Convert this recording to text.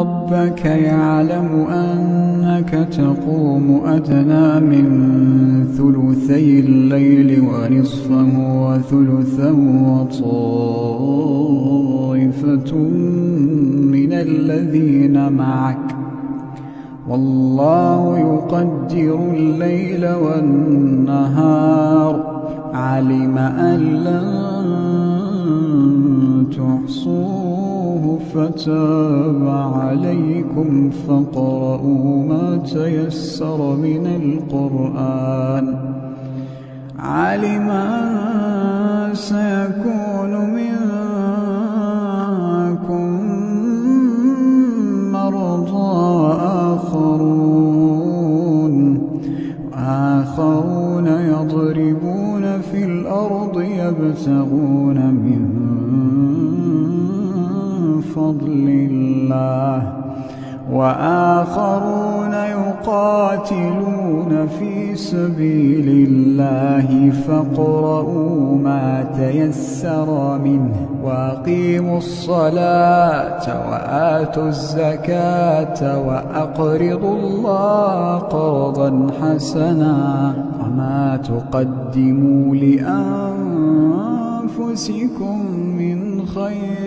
ربك يعلم أنك تقوم أدنى من ثلثي الليل ونصفه وثلثه وطائفة من الذين معك والله يقدر الليل والنهار علم أن لن تحصوه فتاب عليكم فاقرؤوا ما تيسر من القرآن علم أن سيكون منكم مرضى آخرون يضربون في الأرض يبتغون من فضل الله وآخرون يقاتلون في سبيل الله فاقرؤوا ما تيسر منه وأقيموا الصلاة وآتوا الزكاة وأقرضوا الله قرضا حسنا وما تقدموا لأنفسكم من خير